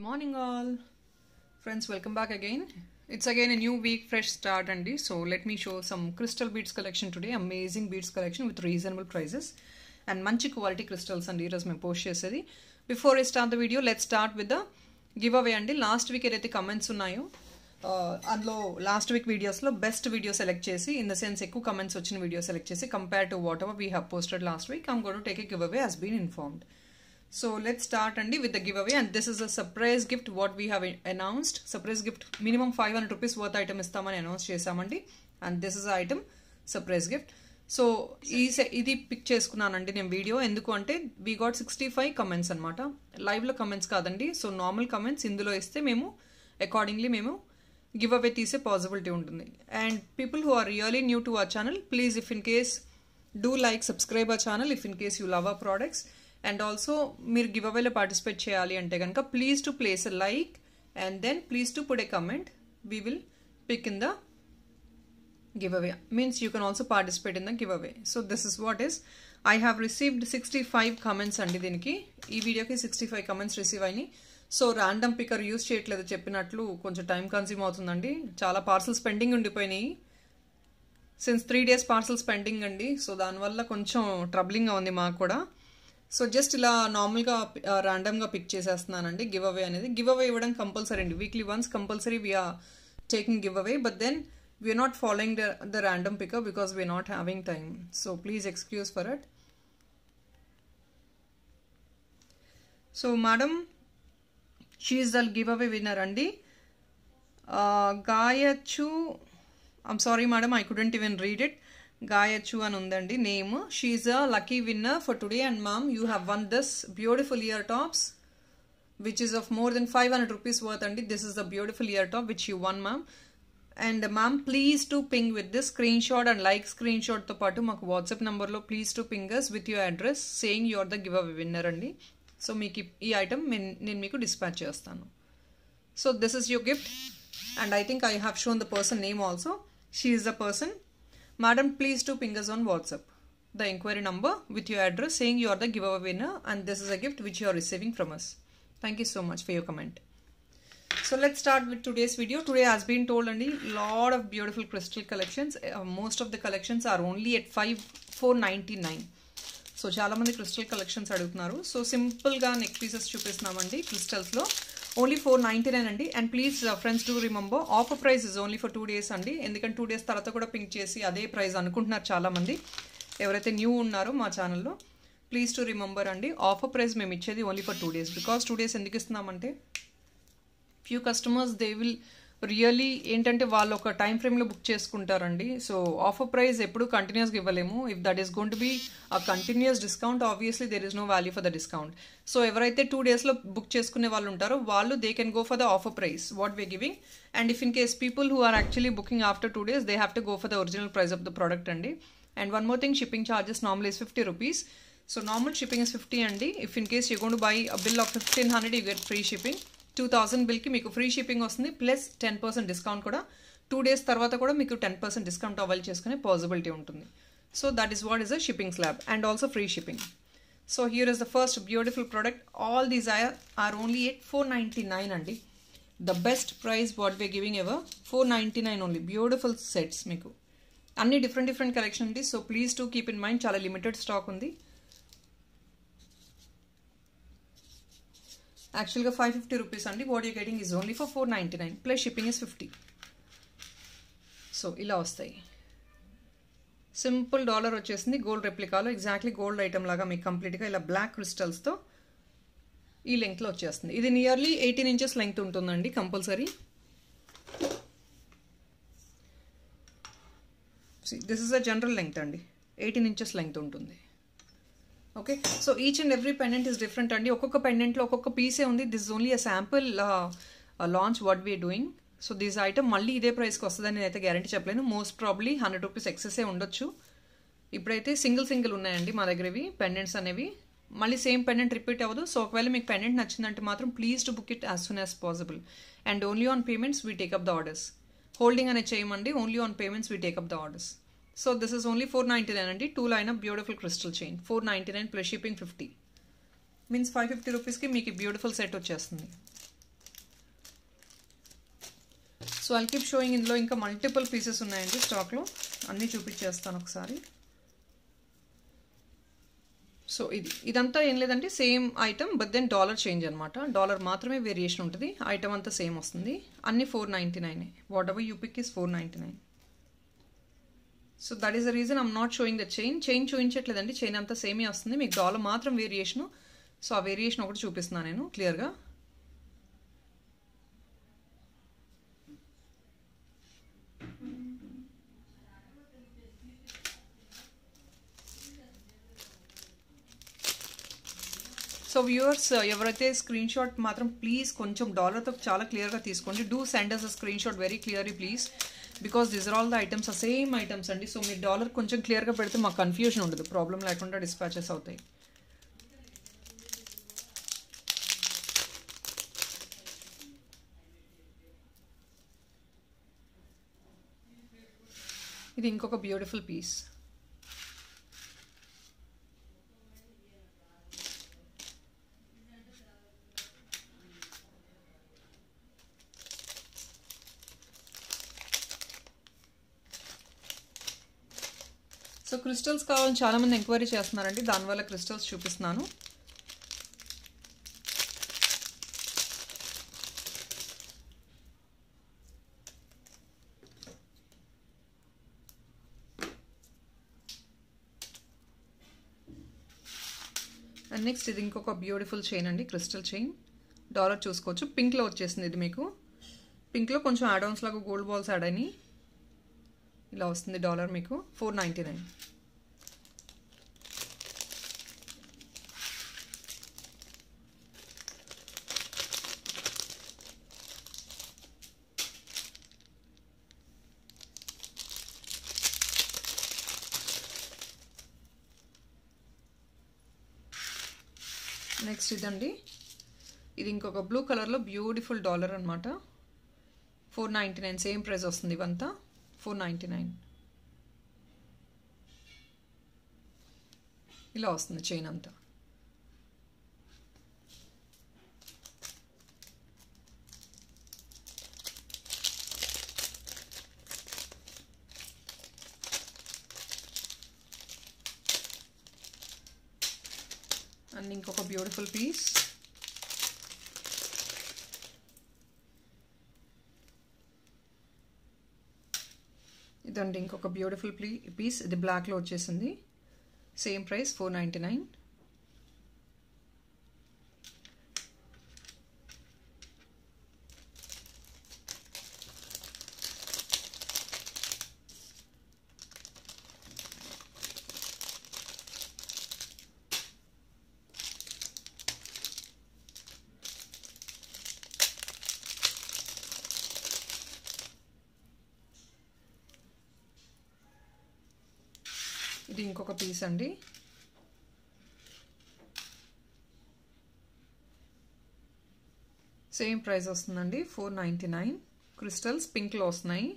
Good morning all friends, welcome back again. It's again a new week, fresh start andi. So let me show some crystal beads collection today. Amazing beads collection with reasonable prices and manchi quality crystals andi ee roju మేము post చేసేది. Before I start the video, let's start with the giveaway andi. Last week ఏదైతే comments ఉన్నాయో అందులో last week వీడియోస్లో best video select చేసి in the sense ఎక్కువ comments వచ్చిన video select చేసి compare to whatever we have posted last week I'm going to take a giveaway has been informed. So let's start andi with the giveaway, and this is a surprise gift what we have announced. Surprise gift minimum 500 rupees worth item istamani announce chesamandi, and this is the item surprise gift. So idi pick cheskunnanandi నేను video ఎందుకు అంటే we got 65 comments అన్నమాట. Live లో comments కాదండి. So normal comments ఇందులో ఇస్తే మేము accordingly మేము గివ్ అవే తీసే పాసిబిలిటీ ఉంటుంది. And people who are really new to our channel, please if in case do like subscribe our channel if in case you love our products. And also మీరు గివ్ అవేలో participate చేయాలి అంటే కనుక please to place a like and then please to put a comment. We will pick in the give away. Means you can also participate in the give away. So this is what is I have received 65 comments అండి. దీనికి ఈ వీడియోకి 65 comments receive అయినాయి. So random picker use చేయట్లేదు, చెప్పినట్లు కొంచెం time consume అవుతుందండి. చాలా పార్సల్స్ పెండింగ్ ఉండిపోయినాయి. సిన్స్ 3 days పార్సల్స్ పెండింగ్ అండి. సో దానివల్ల కొంచెం ట్రబ్లింగ్గా ఉంది మాకు కూడా. సో జస్ట్ ఇలా నార్మల్గా ర్యాండమ్గా పిక్ చేసేస్తున్నానండి గివ్ అవే అనేది. గివ్ అవే ఇవ్వడం కంపల్సరీ అండి. Weekly once compulsory we are taking giveaway, but then we are not following the random picker because we are not having time. So please excuse for it. So madam she is the give away winner అండి. గాయచ్చు, I'm sorry madam, I couldn't even read it. గాయచ్చు అని ఉందండి name. She's a lucky winner for today. And ma'am you have won this beautiful ear tops which is of more than 500 rupees worth అండి. This is the beautiful ear top which you won ma'am. And ma'am please to ping with this screen shot and like screen షాట్తో పాటు మాకు WhatsApp నెంబర్లో please to ping us with your address saying you are the give away winner అండి. So మీకు ఈ item నేను మీకు dispatch చేస్తాను. So this is your gift and I think I have shown the person name also. She is the person. Madam, please do ping us on WhatsApp the inquiry number with your address saying you are the giveaway winner and this is a gift which you are receiving from us. Thank you so much for your comment. So let's start with today's video. Today has been told only lot of beautiful crystal collections. Most of the collections are only at 499. So చాలా మంది crystal collections అడుగుతున్నారు. So simple గా neck pieces చూపిస్తున్నామండి crystals లో. Only 499 అండి. And please friends do remember offer price is only for 2 days అండి. ఎందుకంటే 2 days తర్వాత కూడా పింక్ చేసి అదే ప్రైస్ అనుకుంటున్నారు చాలామంది ఎవరైతే న్యూ ఉన్నారో మా ఛానల్లో. ప్లీజ్ టు రిమెంబర్ అండి, ఆఫర్ ప్రైస్ మేము ఇచ్చేది only for 2 days. Because 2 days ఎందుకు ఇస్తున్నామంటే few customers they will really ఏంటంటే వాళ్ళు ఒక టైం ఫ్రేమ్లో బుక్ చేసుకుంటారండి. సో ఆఫర్ ప్రైస్ ఎప్పుడు కంటిన్యూస్గా ఇవ్వలేము. If that is going to be a continuous discount obviously there is no value for the discount. So ఎవరైతే 2 daysలో బుక్ చేసుకునే వాళ్ళు ఉంటారో వాళ్ళు they can go for the offer price what we are giving. And if in case people who are actually booking after 2 days they have to go for the original price of the product అండి. And one more thing, shipping charges normal is 50 rupees. So normal shipping is 50 అండి. If in case you gone to buy a bill of 1500 you get free shipping. 2000 బిల్కి మీకు free shipping వస్తుంది plus 10% discount కూడా. 2 days తర్వాత కూడా మీకు 10% discount avail చేసుకునే possibility ఉంటుంది. So that is what is a shipping slab and also free shipping. So here is the first beautiful product. All these are only at 499 అండి. The best price what we are giving ever 499 only. Beautiful sets మీకు అన్ని different collection ఉంది. So please to keep in mind, చాలా limited stock ఉంది. యాక్చువల్గా 550 rupees అండి. What you getting is only for 499 plus shipping is 50. So ఇలా వస్తాయి. Simple dollar వచ్చేసింది గోల్డ్ రెప్లికాలో, ఎగ్జాక్ట్లీ గోల్డ్ ఐటమ్ లాగా మీకు కంప్లీట్గా ఇలా బ్లాక్ క్రిస్టల్స్తో ఈ లెంగ్త్లో వచ్చేస్తుంది. ఇది నియర్లీ 18 inches లెంగ్త్ ఉంటుందండి compulsory. This is a general length అండి. 18 inches లెంగ్త్ ఉంటుంది. Okay, so each and every pendant is different అండి. ఒక్కొక్క పెండెంట్లో ఒక్కొక్క పీసే ఉంది. This is only a sample launch what we are doing. So this item మళ్ళీ ఇదే ప్రైస్కి వస్తుందని నేనైతే గ్యారంటీ చెప్పలేను. మోస్ట్ ప్రాబ్లీ 100 rupees ఎక్సెసే ఉండొచ్చు. ఇప్పుడైతే సింగిల్ ఉన్నాయండి మా దగ్గర ఇవి పెండెంట్స్ అనేవి. మళ్ళీ సేమ్ పెండెంట్ రిపీట్ అవ్వదు. సో ఒకవేళ మీకు పెండెంట్ నచ్చిందంటే మాత్రం please to book it as soon as possible. And only on payments we take up the orders. Holding అనేది చేయమండి. Only on payments we take up the orders. So this is only 499 అండి. 2 line of beautiful crystal chain 499 plus shipping 50 means 550 rupees కి మీకు beautiful set వచ్చేస్తుంది. So I'll keep showing. ఇందులో ఇంకా multiple pieces ఉన్నాయండి స్టాక్లో, అన్నీ చూపించేస్తాను ఒకసారి. సో ఇదంతా ఏం లేదంటే same item, but then dollar change అనమాట. డాలర్ మాత్రమే వేరియేషన్ ఉంటుంది, ఐటమ్ అంతా సేమ్ వస్తుంది. అన్ని 499. Whatever you pick is 499. So that is the reason I'm not showing the chain చూపించట్లేదండి. చైన్ అంతా సేమే వస్తుంది, మీకు డాలర్ మాత్రం వేరియేషను. సో ఆ వేరియేషన్ ఒకటి చూపిస్తున్నాను నేను క్లియర్గా. సో వ్యూవర్స్, ఎవరైతే స్క్రీన్ షాట్ మాత్రం ప్లీజ్ కొంచెం డాలర్తో చాలా క్లియర్గా తీసుకోండి. Do send us a screenshot very clearly please, because these are all the items, same items అండి. సో మీరు డాలర్ కొంచెం క్లియర్గా పెడితే మాకు కన్ఫ్యూజన్ ఉండదు, ప్రాబ్లం లేకుండా డిస్పాచెస్ అవుతాయి. ఇది ఇంకొక బ్యూటిఫుల్ పీస్. సో క్రిస్టల్స్ కావాలని చాలామంది ఎంక్వైరీ చేస్తున్నారండి, దానివల్ల క్రిస్టల్స్ చూపిస్తున్నాను. అండ్ నెక్స్ట్ ఇది ఇంకొక బ్యూటిఫుల్ చైన్ అండి, క్రిస్టల్ చైన్. డాలర్ చూసుకోవచ్చు, పింక్లో వచ్చేసింది. ఇది మీకు పింక్లో కొంచెం యాడ్-ఆన్స్ లాగా గోల్డ్ బాల్స్ యాడ్ అయినాయి. ఇలా వస్తుంది డాలర్ మీకు 499. నెక్స్ట్ ఇదండి, ఇది ఇంకొక బ్లూ కలర్లో బ్యూటిఫుల్ డాలర్ అనమాట. 499 సేమ్ ప్రైస్ వస్తుంది. ఇవంతా 499. ఇలా వస్తుంది చైన్ అంతా. అండ్ ఇంకొక బ్యూటిఫుల్ పీస్. ఇదండి ఇంకొక బ్యూటిఫుల్ పీస్. ఇది బ్లాక్లో వచ్చేసింది, సేమ్ ప్రైస్ 499. ఇది ఇంకొక పీస్ అండి. సేమ్ ప్రైస్ వస్తుందండి 499. క్రిస్టల్స్ పింక్లో వస్తున్నాయి.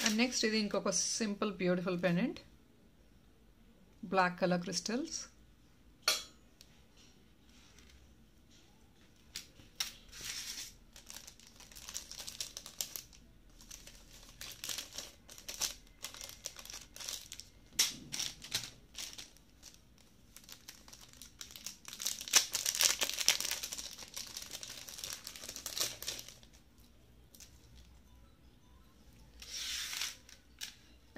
అండ్ నెక్స్ట్ ఇది ఇంకొక simple beautiful pendant, black colour crystals.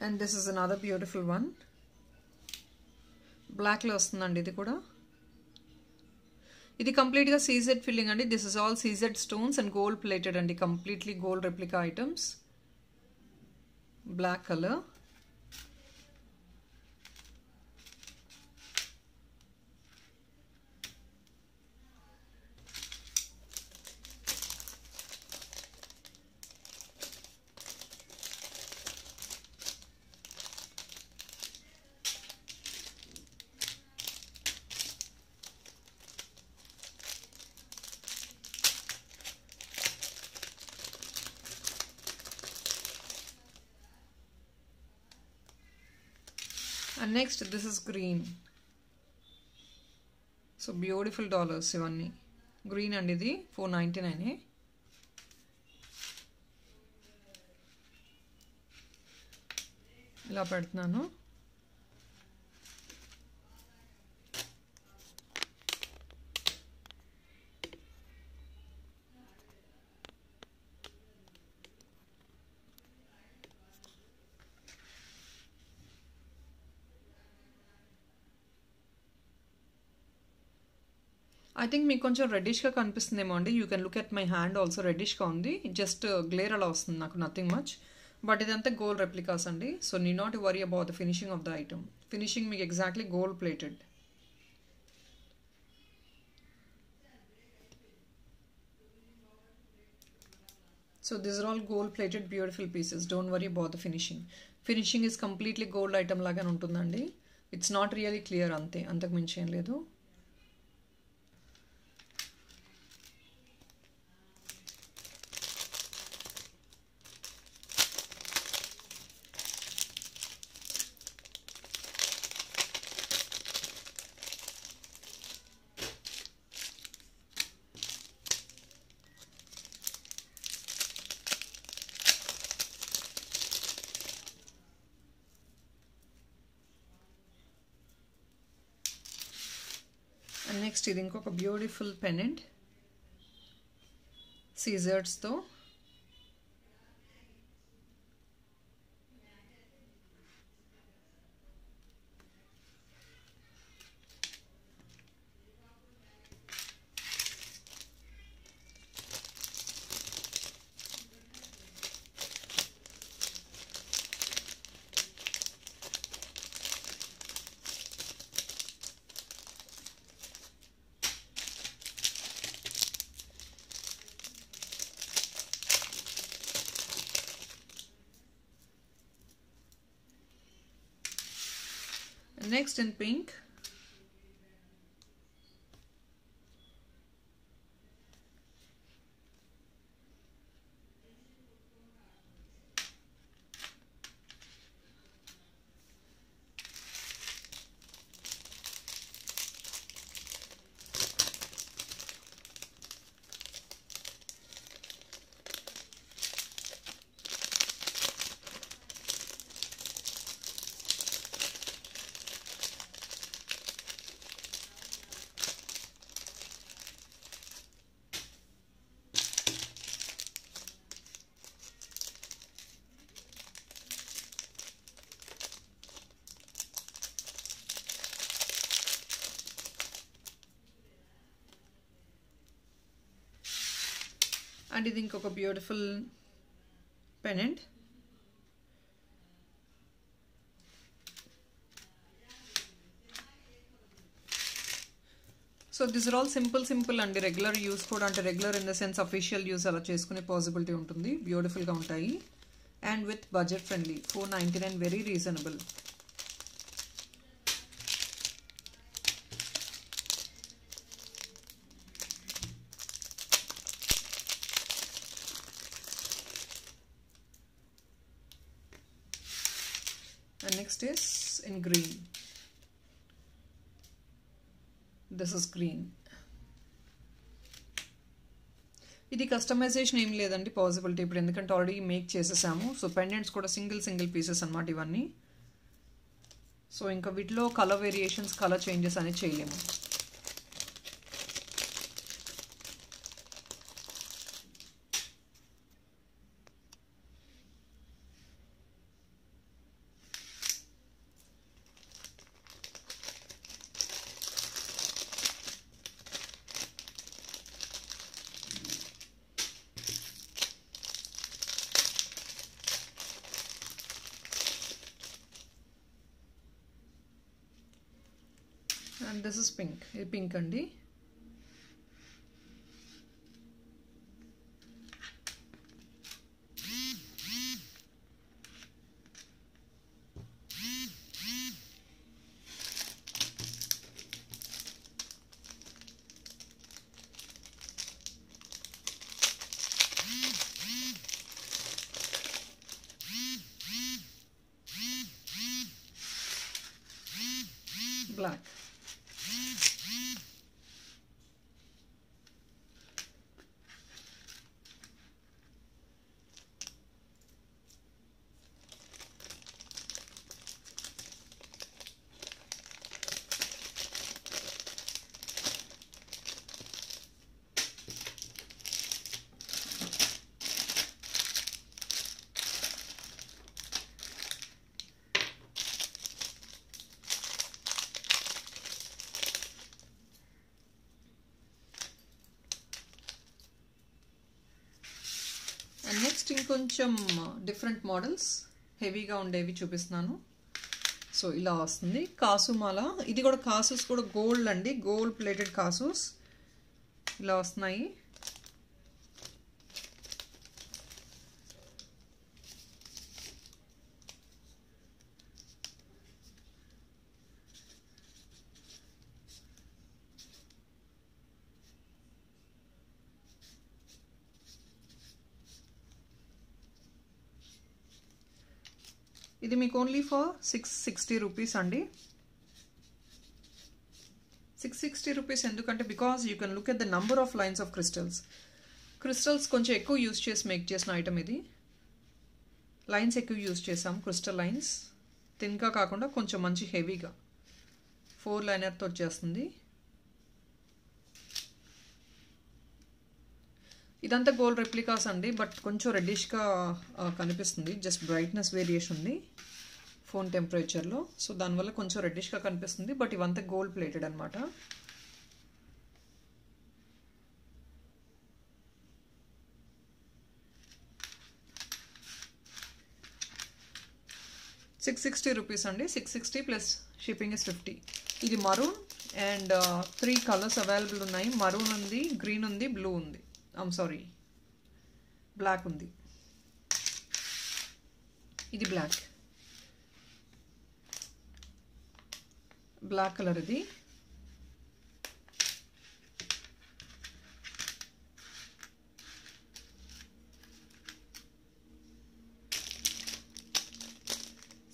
And this is another beautiful one. Black lo vastundandi idi kuda. Idi complete ga CZ filling andi. This is all CZ stones and gold plated andi, completely gold replica items. Black color. And next, this is green. So beautiful dollars ఇవన్నీ green అండి. ఇది 499. ఇలా పెడుతున్నాను. I think మీకు కొంచెం రెడ్డిష్గా కనిపిస్తుందేమో అండి. You can look at my hand also రెడ్డిష్గా ఉంది. జస్ట్ గ్లేర్ అలా వస్తుంది నాకు, నథింగ్ మచ్. బట్ ఇదంతా గోల్డ్ రెప్లికాస్ అండి. So need not worry about the finishing of the item. Finishing మీకు exactly gold plated. So these are all gold plated beautiful pieces. Don't worry about the finishing. Finishing is completely gold item లాగా ఉంటుందండి. It's not really clear అంతే, అంతకు మించి ఏం లేదు. Next ఇది ఇంకొక బ్యూటిఫుల్ పెండెంట్ సీజర్స్తో. Next in pink, అండ్ ఇది ఇంకొక beautiful pendant. So this are all simple అండి. రెగ్యులర్ యూస్ కూడా, అంటే regular in the sense official use అలా చేసుకునే పాసిబిలిటీ ఉంటుంది. బ్యూటిఫుల్గా ఉంటాయి and with budget friendly. 499, very reasonable. And next is in green. This is green. ఇది కస్టమైజేషన్ ఏం లేదండి, పాసిబిలిటీ ఇప్పుడు, ఎందుకంటే ఆల్రెడీ మేక్ చేసేసాము. సో పెండెంట్స్ కూడా సింగిల్ పీసెస్ అన్నమాట ఇవన్నీ. సో ఇంకా వీటిలో కలర్ వేరియేషన్స్, కలర్ చేంజెస్ అనేది చేయలేము. And this is pink. ఇది పింక్ అండి. బ్లాక్. అండ్ నెక్స్ట్ ఇంకొంచెం డిఫరెంట్ మోడల్స్ హెవీగా ఉండేవి చూపిస్తున్నాను. సో ఇలా వస్తుంది కాసు మాల. ఇది కూడా కాసుస్ కూడా గోల్డ్ అండి, గోల్డ్ ప్లేటెడ్ కాసుస్ ఇలా వస్తున్నాయి. ఇది మీకు ఓన్లీ ఫర్ 660 రూపీస్ అండి. 660 రూపీస్ ఎందుకంటే because you can look at the number of lines of crystals కొంచెం ఎక్కువ యూజ్ చేసి మేక్ చేసిన ఐటమ్ ఇది. లైన్స్ ఎక్కువ యూజ్ చేసాం, క్రిస్టల్ లైన్స్ థిన్గా కాకుండా కొంచెం మంచి హెవీగా 4 లైనర్తో వచ్చేస్తుంది. ఇదంతా గోల్డ్ రెప్లికాస్ అండి, బట్ కొంచెం రెడ్డిష్గా కనిపిస్తుంది. జస్ట్ బ్రైట్నెస్ వేరియేషన్ ఉంది ఫోన్ టెంపరేచర్లో, సో దానివల్ల కొంచెం రెడ్డిష్గా కనిపిస్తుంది. బట్ ఇవంతా గోల్డ్ ప్లేటెడ్ అనమాట. ₹660 అండి. 660 ప్లస్ షిప్పింగ్ ఇస్ 50. ఇది మరూన్ అండ్ 3 కలర్స్ అవైలబుల్ ఉన్నాయి. మరూన్ ఉంది, గ్రీన్ ఉంది, బ్లూ ఉంది, బ్లాక్ ఉంది. ఇది బ్లాక్ కలర్. ఇది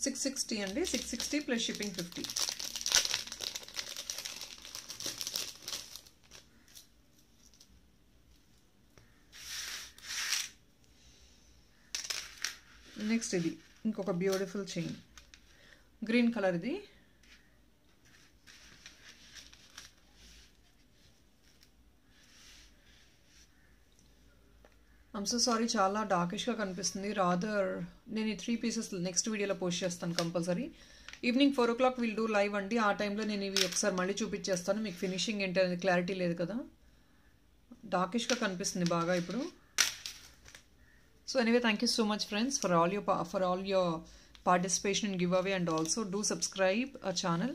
$660 అండి. 660 ప్లస్ షిప్పింగ్ 50. నెక్స్ట్ ఇది ఇంకొక బ్యూటిఫుల్ చైన్, గ్రీన్ కలర్. ఇది ఐమ్ సో సారీ, చాలా డార్కిష్గా కనిపిస్తుంది. రాదర్ నేను ఈ 3 పీసెస్ నెక్స్ట్ వీడియోలో పోస్ట్ చేస్తాను compulsory. Evening 4 o'clock will do live అండి. ఆ టైంలో నేను ఇవి ఒకసారి మళ్ళీ చూపించేస్తాను. మీకు ఫినిషింగ్ ఏంటి అనేది క్లారిటీ లేదు కదా, డార్కిష్గా కనిపిస్తుంది బాగా ఇప్పుడు. So anyway, thank you so much friends for all your participation in giveaway, and also do subscribe our channel.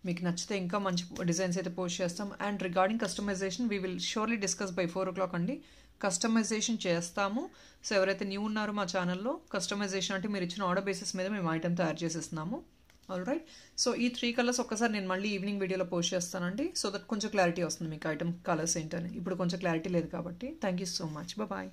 మీకు నచ్చితే ఇంకా మంచి డిజైన్స్ అయితే పోస్ట్ చేస్తాం. And regarding customisation we will surely discuss by 4 o'clock అండి. కస్టమైజేషన్ చేస్తాము. So ఎవరైతే new ఉన్నారో మా ఛానల్లో, కస్టమైజేషన్ అంటే మీరు ఇచ్చిన ఆర్డర్ బేసిస్ మీద మేము ఐటమ్ తయారు చేసేస్తున్నాము. All right. సో ఈ 3 కలర్స్ ఒక్కసారి నేను మళ్ళీ ఈవినింగ్ వీడియోలో పోస్ట్ చేస్తానండి, సో దట్ కొంచెం క్లారిటీ వస్తుంది మీకు ఐటమ్ కలర్స్ ఏంటని. ఇప్పుడు కొంచెం క్లారిటీ లేదు కాబట్టి. Thank you so much. Bye.